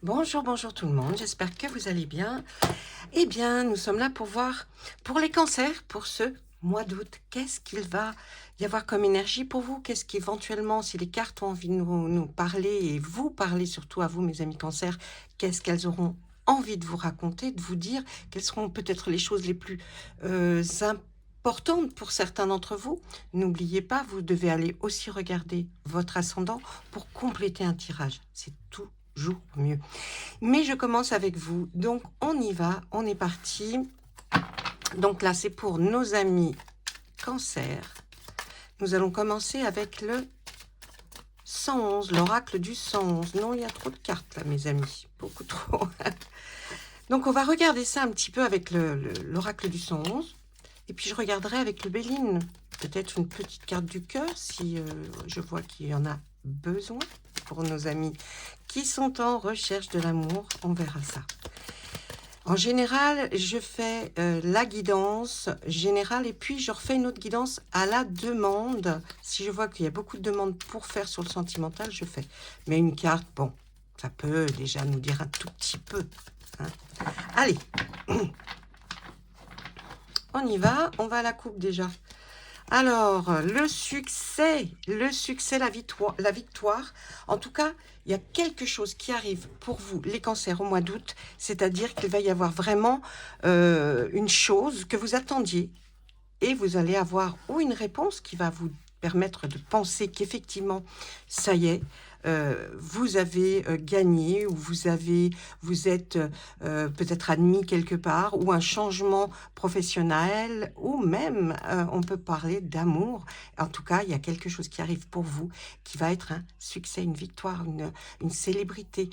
Bonjour, bonjour tout le monde, j'espère que vous allez bien. Eh bien, nous sommes là pour voir, pour les cancers, pour ce mois d'août, qu'est-ce qu'il va y avoir comme énergie pour vous? Qu'est-ce qu'éventuellement, si les cartes ont envie de nous parler, et vous parler surtout à vous, mes amis cancers, qu'est-ce qu'elles auront envie de vous raconter, de vous dire? Quelles seront peut-être les choses les plus importantes pour certains d'entre vous? N'oubliez pas, vous devez aller aussi regarder votre ascendant pour compléter un tirage. C'est toujours mieux. Mais je commence avec vous. Donc, on y va. On est parti. Donc là, c'est pour nos amis Cancer. Nous allons commencer avec le 111, l'oracle du 111. Non, il y a trop de cartes là, mes amis. Beaucoup trop. Donc, on va regarder ça un petit peu avec l'oracle du 111. Et puis, je regarderai avec le Béline. Peut-être une petite carte du cœur, si je vois qu'il y en a besoin pour nos amis qui sont en recherche de l'amour. On verra ça. En général, je fais la guidance générale et puis je refais une autre guidance à la demande. Si je vois qu'il y a beaucoup de demandes pour faire sur le sentimental, je fais. Mais une carte, bon, ça peut déjà nous dire un tout petit peu. Hein. Allez, on y va. On va à la coupe déjà. Alors, le succès, la victoire. En tout cas, il y a quelque chose qui arrive pour vous, les cancers, au mois d'août. C'est-à-dire qu'il va y avoir vraiment une chose que vous attendiez. Et vous allez avoir ou une réponse qui va vous permettre de penser qu'effectivement, ça y est, vous avez gagné ou vous êtes peut-être admis quelque part, ou un changement professionnel, ou même on peut parler d'amour. En tout cas, il y a quelque chose qui arrive pour vous qui va être un succès, une victoire, une célébrité,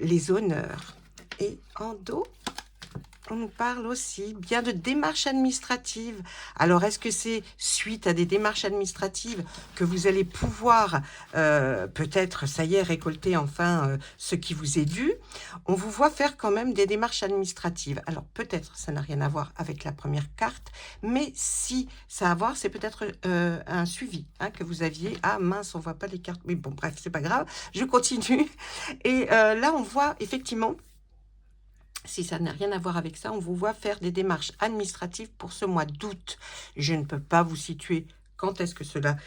les honneurs. Et en dos, on nous parle aussi bien de démarches administratives. Alors, est-ce que c'est suite à des démarches administratives que vous allez pouvoir, peut-être, ça y est, récolter enfin ce qui vous est dû? On vous voit faire quand même des démarches administratives. Alors, peut-être, ça n'a rien à voir avec la première carte, mais si ça a à voir, c'est peut-être un suivi hein, que vous aviez. Ah mince, on voit pas les cartes. Mais bon, bref, c'est pas grave. Je continue. Et là, on voit effectivement... Si ça n'a rien à voir avec ça, on vous voit faire des démarches administratives pour ce mois d'août. Je ne peux pas vous situer quand est-ce que cela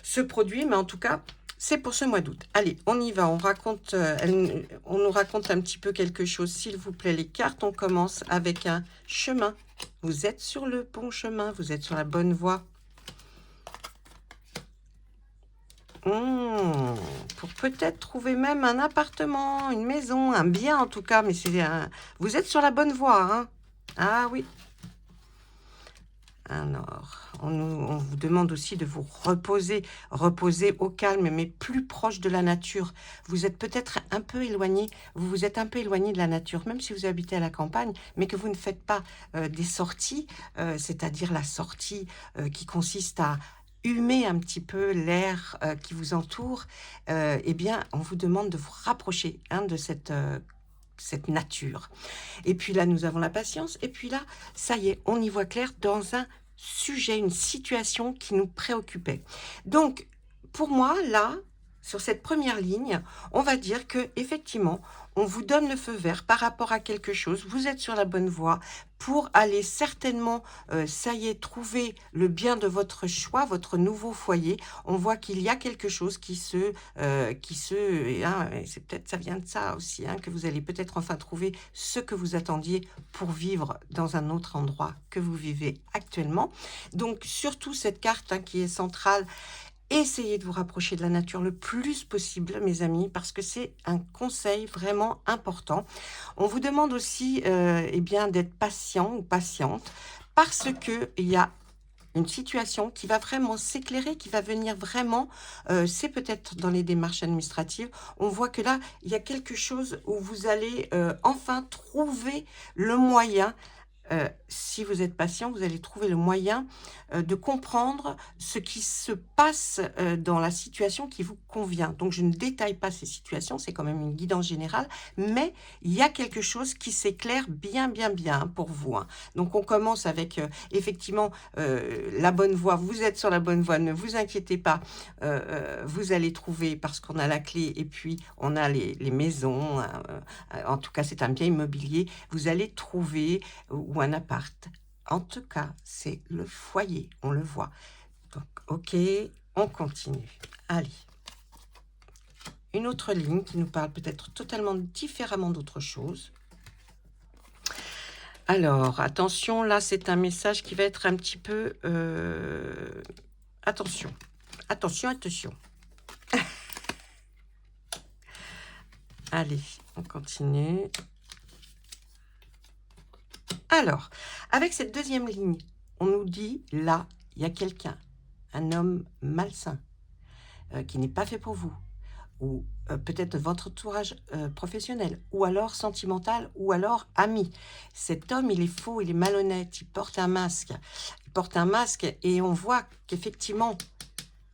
se produit, mais en tout cas, c'est pour ce mois d'août. Allez, on y va. On nous raconte un petit peu quelque chose, s'il vous plaît, les cartes. On commence avec un chemin. Vous êtes sur le bon chemin, vous êtes sur la bonne voie. Pour peut-être trouver même un appartement, une maison, un bien en tout cas, mais vous êtes sur la bonne voie, hein? Ah oui. Alors, on vous demande aussi de vous reposer au calme, mais plus proche de la nature. Vous êtes peut-être un peu éloigné, vous vous êtes un peu éloigné de la nature, même si vous habitez à la campagne, mais que vous ne faites pas des sorties, c'est-à-dire la sortie qui consiste à humer un petit peu l'air qui vous entoure, eh bien, on vous demande de vous rapprocher hein, de cette nature. Et puis là, nous avons la patience. Et puis là, ça y est, on y voit clair dans un sujet, une situation qui nous préoccupait. Donc, pour moi, là, sur cette première ligne, on va dire que effectivement, on vous donne le feu vert par rapport à quelque chose. Vous êtes sur la bonne voie pour aller certainement, ça y est, trouver le bien de votre choix, votre nouveau foyer. On voit qu'il y a quelque chose hein, c'est peut-être, ça vient de ça aussi, hein, que vous allez peut-être enfin trouver ce que vous attendiez pour vivre dans un autre endroit que vous vivez actuellement. Donc, surtout cette carte hein, qui est centrale. Essayez de vous rapprocher de la nature le plus possible, mes amis, parce que c'est un conseil vraiment important. On vous demande aussi eh bien, d'être patient ou patiente, parce qu'il y a une situation qui va vraiment s'éclairer, qui va venir vraiment, c'est peut-être dans les démarches administratives. On voit que là, il y a quelque chose où vous allez enfin trouver le moyen si vous êtes patient, vous allez trouver le moyen, de comprendre ce qui se passe, dans la situation qui vous convient. Donc je ne détaille pas ces situations, c'est quand même une guidance générale, mais il y a quelque chose qui s'éclaire bien, bien, bien pour vous, hein. Donc on commence avec, effectivement, la bonne voie. Vous êtes sur la bonne voie, ne vous inquiétez pas, vous allez trouver parce qu'on a la clé et puis on a les maisons, hein, en tout cas, c'est un bien immobilier. Vous allez trouver ou un appart. En tout cas, c'est le foyer, on le voit. Donc, OK, on continue. Allez, une autre ligne qui nous parle peut-être totalement différemment d'autre chose. Alors, attention, là, c'est un message qui va être un petit peu... attention, attention, attention. Allez, on continue. Alors, avec cette deuxième ligne, on nous dit, là, il y a quelqu'un, un homme malsain, qui n'est pas fait pour vous, ou peut-être votre entourage professionnel, ou alors sentimental, ou alors ami. Cet homme, il est faux, il est malhonnête, il porte un masque. Il porte un masque et on voit qu'effectivement,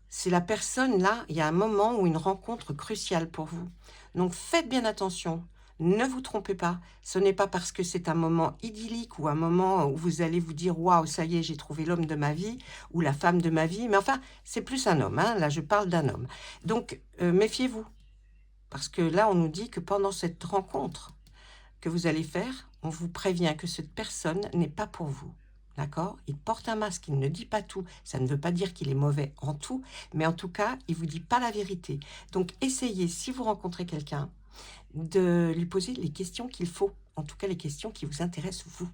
c'est la personne là, il y a un moment où une rencontre cruciale pour vous. Donc faites bien attention, ne vous trompez pas, ce n'est pas parce que c'est un moment idyllique ou un moment où vous allez vous dire « Waouh, ça y est, j'ai trouvé l'homme de ma vie » ou la femme de ma vie, mais enfin, c'est plus un homme, hein, là je parle d'un homme. Donc méfiez-vous, parce que là on nous dit que pendant cette rencontre que vous allez faire, on vous prévient que cette personne n'est pas pour vous. D'accord? Il porte un masque, il ne dit pas tout. Ça ne veut pas dire qu'il est mauvais en tout, mais en tout cas, il ne vous dit pas la vérité. Donc, essayez, si vous rencontrez quelqu'un, de lui poser les questions qu'il faut, en tout cas les questions qui vous intéressent vous.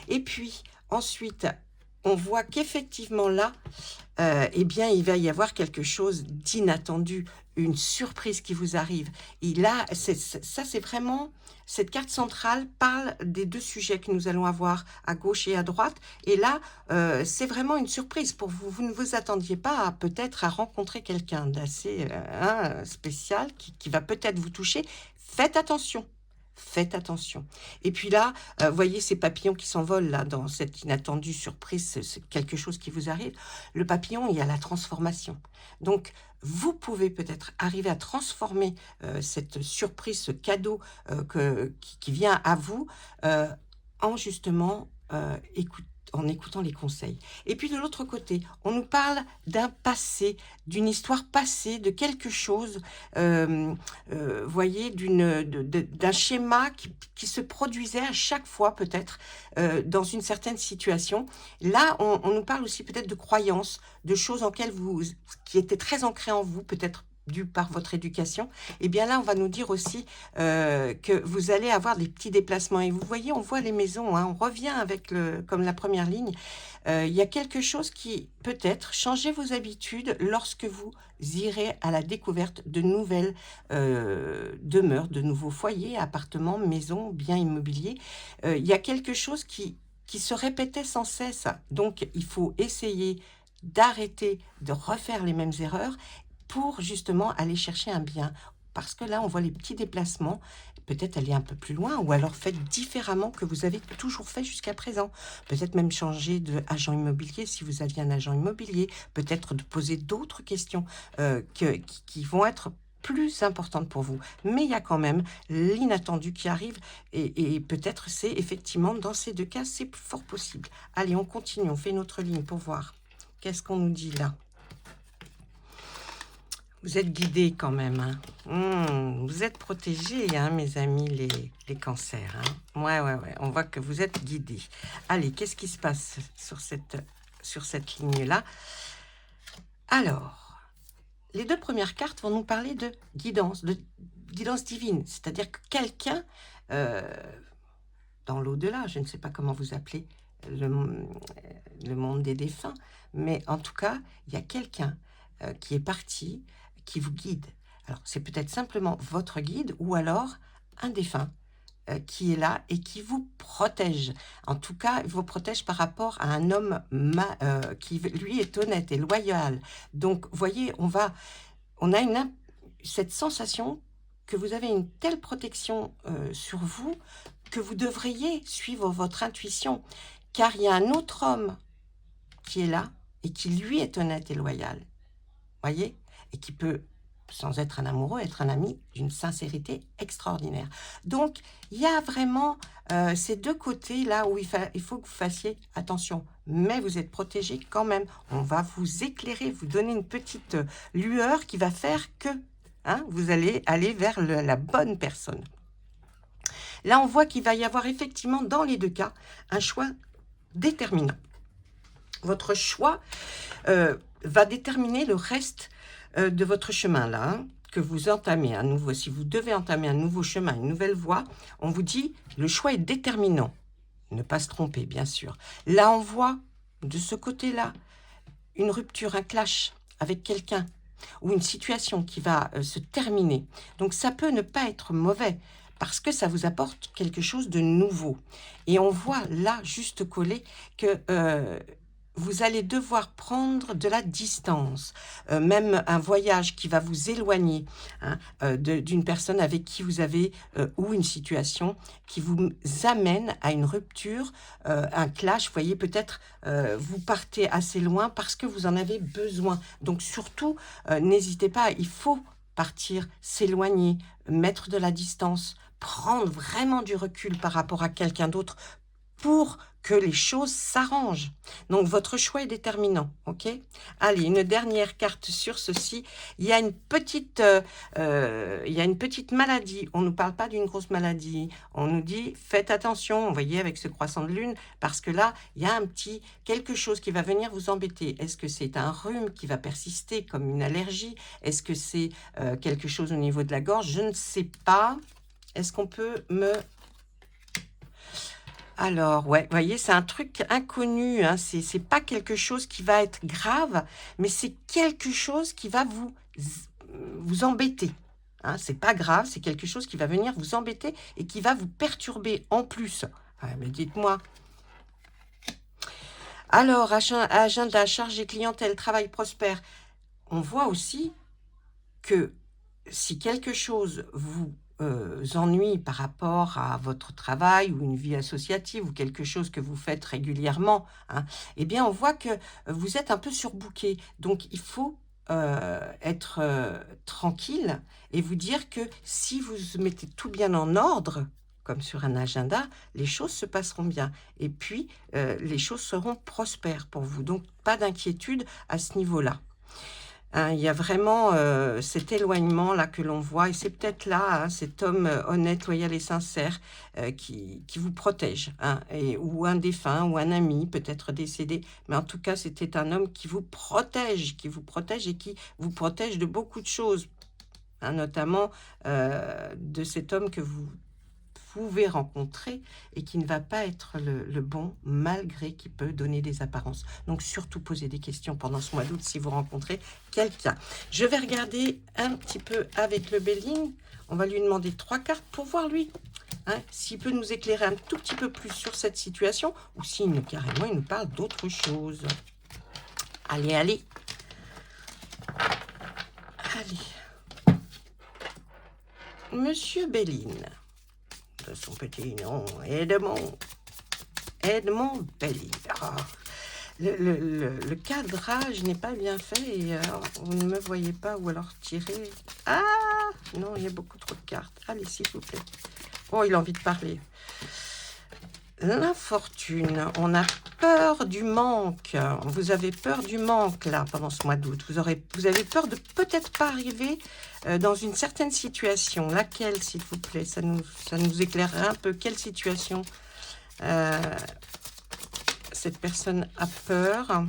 Et puis, ensuite, on voit qu'effectivement là, eh bien, il va y avoir quelque chose d'inattendu, une surprise qui vous arrive. Et là, ça, c'est vraiment... Cette carte centrale parle des deux sujets que nous allons avoir à gauche et à droite. Et là, c'est vraiment une surprise pour vous. Vous ne vous attendiez pas peut-être à rencontrer quelqu'un d'assez spécial qui va peut-être vous toucher. Faites attention. Faites attention. Et puis là, vous voyez ces papillons qui s'envolent là dans cette inattendue surprise, c'est quelque chose qui vous arrive. Le papillon, il y a la transformation. Donc, vous pouvez peut-être arriver à transformer cette surprise, ce cadeau qui vient à vous en justement en écoutant les conseils. Et puis de l'autre côté, on nous parle d'un passé, d'une histoire passée, de quelque chose, voyez, d'un schéma qui se produisait à chaque fois peut-être dans une certaine situation. Là, on nous parle aussi peut-être de croyances, de choses qui étaient très ancrées en vous, peut-être dû par votre éducation. Et bien là, on va nous dire aussi que vous allez avoir des petits déplacements. Et vous voyez, on voit les maisons, hein, on revient avec comme la première ligne. Il y a quelque chose qui peut-être changer vos habitudes lorsque vous irez à la découverte de nouvelles demeures, de nouveaux foyers, appartements, maisons, biens immobiliers. Il y a quelque chose qui se répétait sans cesse. Donc, il faut essayer d'arrêter de refaire les mêmes erreurs pour justement aller chercher un bien. Parce que là, on voit les petits déplacements, peut-être aller un peu plus loin, ou alors faites différemment que vous avez toujours fait jusqu'à présent. Peut-être même changer d'agent immobilier si vous aviez un agent immobilier, peut-être de poser d'autres questions qui vont être plus importantes pour vous. Mais il y a quand même l'inattendu qui arrive, et peut-être c'est effectivement, dans ces deux cas, c'est fort possible. Allez, on continue, on fait une autre ligne pour voir. Qu'est-ce qu'on nous dit là ? Vous êtes guidés quand même, hein. Vous êtes protégés, hein, mes amis, les cancers. Hein. Ouais, on voit que vous êtes guidés. Allez, qu'est-ce qui se passe sur cette ligne-là? Alors, les deux premières cartes vont nous parler de guidance divine. C'est-à-dire que quelqu'un, dans l'au-delà, je ne sais pas comment vous appelez le monde des défunts, mais en tout cas, il y a quelqu'un qui est parti, qui vous guide. Alors, c'est peut-être simplement votre guide ou alors un défunt qui est là et qui vous protège. En tout cas, il vous protège par rapport à un homme qui, lui, est honnête et loyal. Donc, vous voyez, on a cette sensation que vous avez une telle protection sur vous que vous devriez suivre votre intuition. Car il y a un autre homme qui est là et qui, lui, est honnête et loyal. Voyez? Et qui peut, sans être un amoureux, être un ami d'une sincérité extraordinaire. Donc, il y a vraiment ces deux côtés là où il faut que vous fassiez attention. Mais vous êtes protégé quand même. On va vous éclairer, vous donner une petite lueur qui va faire que vous allez aller vers la bonne personne. Là, on voit qu'il va y avoir effectivement, dans les deux cas, un choix déterminant. Votre choix va déterminer le reste de votre chemin là, que vous entamez à nouveau. Si vous devez entamer un nouveau chemin, une nouvelle voie, on vous dit le choix est déterminant. Ne pas se tromper, bien sûr. Là, on voit de ce côté-là une rupture, un clash avec quelqu'un ou une situation qui va se terminer. Donc, ça peut ne pas être mauvais parce que ça vous apporte quelque chose de nouveau. Et on voit là, juste collé, que vous allez devoir prendre de la distance, même un voyage qui va vous éloigner d'une personne avec qui vous avez, ou une situation qui vous amène à une rupture, un clash. Vous voyez, peut-être vous partez assez loin parce que vous en avez besoin. Donc surtout, n'hésitez pas, il faut partir, s'éloigner, mettre de la distance, prendre vraiment du recul par rapport à quelqu'un d'autre pour que les choses s'arrangent. Donc, votre choix est déterminant, ok? Allez, une dernière carte sur ceci. Il y a une petite maladie. On ne nous parle pas d'une grosse maladie. On nous dit, faites attention, vous voyez, avec ce croissant de lune, parce que là, il y a quelque chose qui va venir vous embêter. Est-ce que c'est un rhume qui va persister comme une allergie? Est-ce que c'est quelque chose au niveau de la gorge? Je ne sais pas. Est-ce qu'on peut me... Alors, ouais, vous voyez, c'est un truc inconnu, hein. C'est pas quelque chose qui va être grave, mais c'est quelque chose qui va vous embêter. Hein. C'est pas grave, c'est quelque chose qui va venir vous embêter et qui va vous perturber en plus. Ouais, mais dites-moi. Alors, agenda, chargé, clientèle, travail prospère. On voit aussi que si quelque chose vous ennuis par rapport à votre travail ou une vie associative ou quelque chose que vous faites régulièrement, eh bien, on voit que vous êtes un peu surbooké. Donc, il faut être tranquille et vous dire que si vous mettez tout bien en ordre, comme sur un agenda, les choses se passeront bien. Et puis, les choses seront prospères pour vous. Donc, pas d'inquiétude à ce niveau-là. Il y a vraiment cet éloignement-là que l'on voit, et c'est peut-être là, cet homme honnête, loyal et sincère qui vous protège, ou un défunt, ou un ami, peut-être décédé, mais en tout cas, c'était un homme qui vous protège et qui vous protège de beaucoup de choses, notamment de cet homme que vous pouvez rencontrer et qui ne va pas être le bon, malgré qu'il peut donner des apparences. Donc, surtout posez des questions pendant ce mois d'août si vous rencontrez quelqu'un. Je vais regarder un petit peu avec le Béline. On va lui demander 3 cartes pour voir lui, s'il peut nous éclairer un tout petit peu plus sur cette situation ou s'il carrément il nous parle d'autre chose. Allez, allez. Allez. Monsieur Béline. De son petit nom, Edmond Béline. Oh, le cadrage n'est pas bien fait et vous ne me voyez pas, ou alors tirer. Ah non, il y a beaucoup trop de cartes. Allez, s'il vous plaît. Oh, il a envie de parler. L'infortune, on a peur du manque. Vous avez peur du manque là pendant ce mois d'août. Vous avez peur de peut-être pas arriver dans une certaine situation. Laquelle, s'il vous plaît? Ça nous éclairerait un peu. Quelle situation cette personne a peur?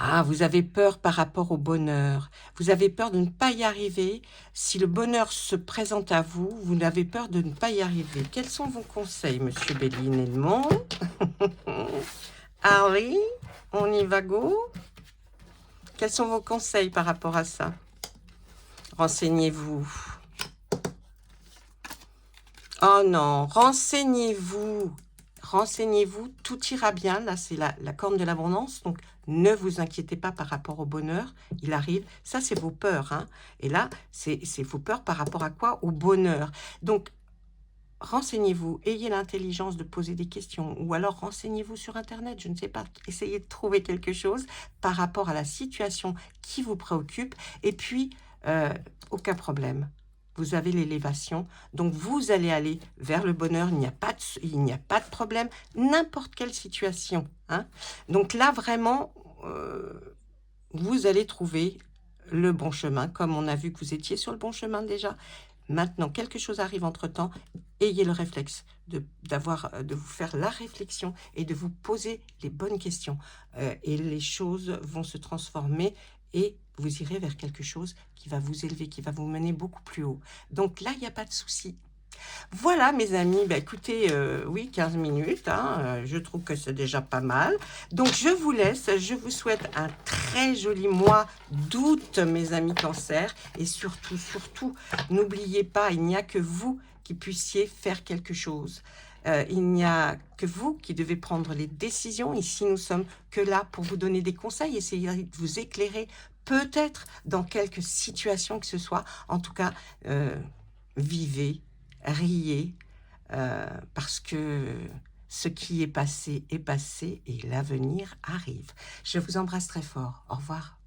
Ah, vous avez peur par rapport au bonheur. Vous avez peur de ne pas y arriver. Si le bonheur se présente à vous, vous avez peur de ne pas y arriver. Quels sont vos conseils, monsieur Béline Edmond? Allez, on y va, go. Quels sont vos conseils par rapport à ça? Renseignez-vous. Oh non, renseignez-vous. Renseignez-vous, tout ira bien. Là, c'est la corne de l'abondance. Donc, Ne vous inquiétez pas par rapport au bonheur, il arrive. Ça, c'est vos peurs, hein. Et là, c'est vos peurs par rapport à quoi? Au bonheur. Donc, renseignez-vous, ayez l'intelligence de poser des questions, ou alors renseignez-vous sur Internet, je ne sais pas, essayez de trouver quelque chose par rapport à la situation qui vous préoccupe, et puis, aucun problème. Vous avez l'élévation, donc vous allez aller vers le bonheur, il n'y a pas de problème, n'importe quelle situation, hein. Donc là, vraiment, vous allez trouver le bon chemin, comme on a vu que vous étiez sur le bon chemin déjà. Maintenant, quelque chose arrive entre-temps, ayez le réflexe de vous faire la réflexion et de vous poser les bonnes questions. Et les choses vont se transformer et vous irez vers quelque chose qui va vous élever, qui va vous mener beaucoup plus haut. Donc là, il n'y a pas de souci. Voilà mes amis, bah écoutez, oui 15 minutes, hein, je trouve que c'est déjà pas mal. Donc je vous laisse, je vous souhaite un très joli mois d'août mes amis Cancer. Et surtout, surtout, n'oubliez pas, il n'y a que vous qui puissiez faire quelque chose. Il n'y a que vous qui devez prendre les décisions. Ici, nous sommes que là pour vous donner des conseils, essayer de vous éclairer peut-être dans quelques situations que ce soit. En tout cas, vivez, riez, parce que ce qui est passé et l'avenir arrive. Je vous embrasse très fort. Au revoir.